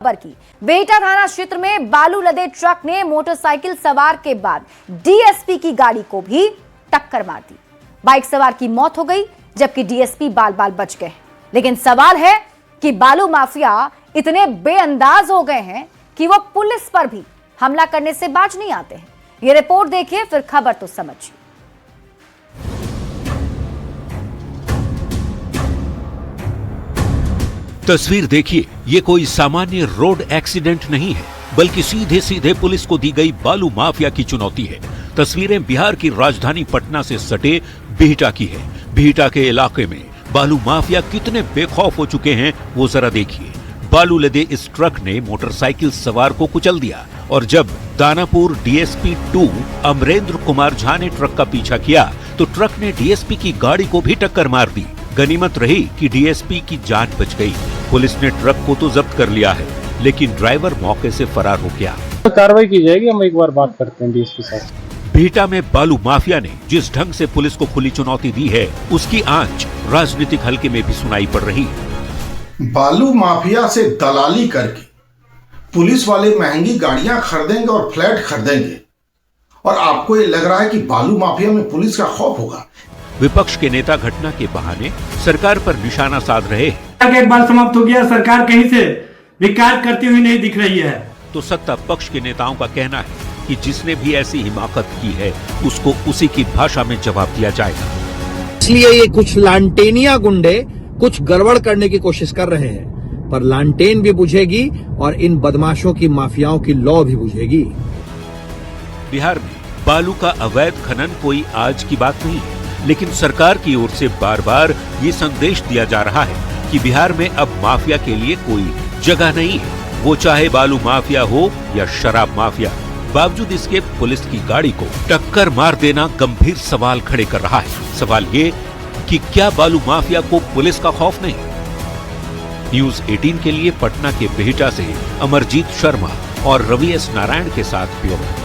खबर की बेहटा थाना क्षेत्र में बालू लदे ट्रक ने मोटरसाइकिल सवार के बाद डीएसपी की गाड़ी को भी टक्कर मार दी। बाइक सवार की मौत हो गई जबकि डीएसपी बाल बाल बच गए। लेकिन सवाल है कि बालू माफिया इतने बेअंदाज हो गए हैं कि वो पुलिस पर भी हमला करने से बाज नहीं आते हैं। ये रिपोर्ट देखिए फिर खबर तो समझिए। तस्वीर देखिए, ये कोई सामान्य रोड एक्सीडेंट नहीं है बल्कि सीधे सीधे पुलिस को दी गई बालू माफिया की चुनौती है। तस्वीरें बिहार की राजधानी पटना से सटे बिहटा की है। बिहटा के इलाके में बालू माफिया कितने बेखौफ हो चुके हैं वो जरा देखिए। बालू लदे इस ट्रक ने मोटरसाइकिल सवार को कुचल दिया और जब दानापुर डीएसपी 2 अमरेंद्र कुमार झा ने ट्रक का पीछा किया तो ट्रक ने डीएसपी की गाड़ी को भी टक्कर मार दी। गनीमत रही कि डीएसपी की जान बच गई। पुलिस ने ट्रक को तो जब्त कर लिया है लेकिन ड्राइवर मौके से फरार हो गया। तो कार्रवाई की जाएगी, हम एक बार बात करते हैं डीएसपी साहब। बिहटा में बालू माफिया ने जिस ढंग से पुलिस को खुली चुनौती दी है उसकी आंच राजनीतिक हलके में भी सुनाई पड़ रही है। बालू माफिया से दलाली करके पुलिस वाले महंगी गाड़ियां खरीदेंगे और फ्लैट खरीदेंगे और आपको ये लग रहा है कि बालू माफिया में पुलिस का खौफ होगा। विपक्ष के नेता घटना के बहाने सरकार पर निशाना साध रहे हैं। एक बार समाप्त हो गया, सरकार कहीं से विकास करती हुई नहीं दिख रही है। तो सत्ता पक्ष के नेताओं का कहना है कि जिसने भी ऐसी हिमाकत की है उसको उसी की भाषा में जवाब दिया जाएगा। इसलिए ये कुछ लांटेनिया गुंडे कुछ गड़बड़ करने की कोशिश कर रहे हैं, पर लांटेन भी बुझेगी और इन बदमाशों की माफियाओं की लौ भी बुझेगी। बिहार में बालू का अवैध खनन कोई आज की बात नहीं है, लेकिन सरकार की ओर से बार बार ये संदेश दिया जा रहा है कि बिहार में अब माफिया के लिए कोई जगह नहीं है, वो चाहे बालू माफिया हो या शराब माफिया। बावजूद इसके पुलिस की गाड़ी को टक्कर मार देना गंभीर सवाल खड़े कर रहा है। सवाल ये कि क्या बालू माफिया को पुलिस का खौफ नहीं? न्यूज़ 18 के लिए पटना के बिहटा से अमरजीत शर्मा और रवि एस नारायण के साथ ब्यूरो रिपोर्ट।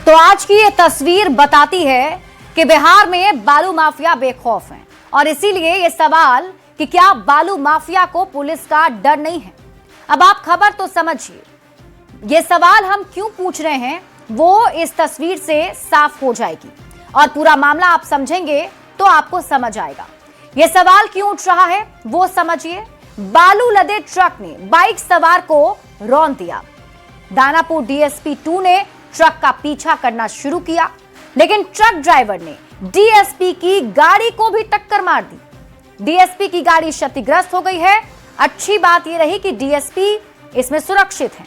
तो आज की ये तस्वीर बताती है कि बिहार में बालू माफिया बेखौफ हैं और इसीलिए ये सवाल कि क्या बालू माफिया को पुलिस का डर नहीं है। अब आप खबर तो समझिए। ये सवाल हम क्यों पूछ रहे हैं वो इस तस्वीर से साफ हो जाएगी और पूरा मामला आप समझेंगे तो आपको समझ आएगा। ये सवाल क्यों उठ रहा है वो समझिए। बालू लदे ट्रक ने बाइक सवार को रौंद दिया। दानापुर डीएसपी 2 ने ट्रक का पीछा करना शुरू किया लेकिन ट्रक ड्राइवर ने डीएसपी की गाड़ी को भी टक्कर मार दी। डीएसपी की गाड़ी क्षतिग्रस्त हो गई है। अच्छी बात यह रही कि डीएसपी इसमें सुरक्षित है।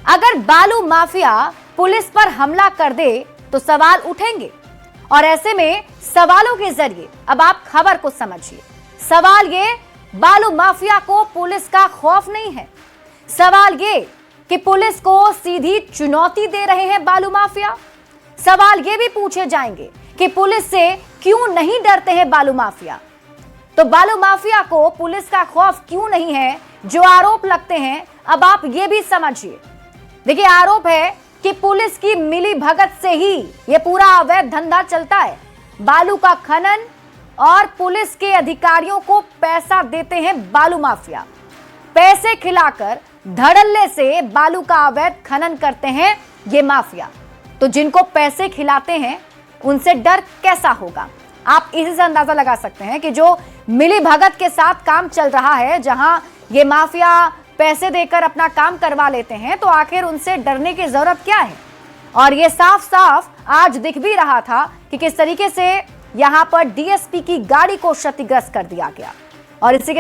अगर बालू माफिया पुलिस पर हमला कर दे तो सवाल उठेंगे और ऐसे में सवालों के जरिए अब आप खबर को समझिए। सवाल ये, बालू माफिया को पुलिस का खौफ नहीं है। सवाल ये कि पुलिस को सीधी चुनौती दे रहे हैं बालू माफिया। सवाल ये भी पूछे जाएंगे कि पुलिस से क्यों नहीं डरते हैं बालू माफिया। तो बालू माफिया को पुलिस का खौफ क्यों नहीं है जो आरोप लगते हैं, अब आप ये भी समझिए। देखिए, आरोप है कि पुलिस की मिली भगत से ही ये पूरा अवैध धंधा चलता है। बालू का खनन और पुलिस के अधिकारियों को पैसा देते हैं बालू माफिया। पैसे खिलाकर धड़ल्ले से बालू का अवैध खनन करते हैं ये माफिया। तो जिनको पैसे खिलाते हैं उनसे डर कैसा होगा, आप इसी से अंदाजा लगा सकते हैं कि जो मिली भगत के साथ काम चल रहा है, जहां ये माफिया पैसे देकर अपना काम करवा लेते हैं, तो आखिर उनसे डरने की जरूरत क्या है। और ये साफ साफ आज दिख भी रहा था कि किस तरीके से यहां पर डीएसपी की गाड़ी को क्षतिग्रस्त कर दिया गया। और इसी के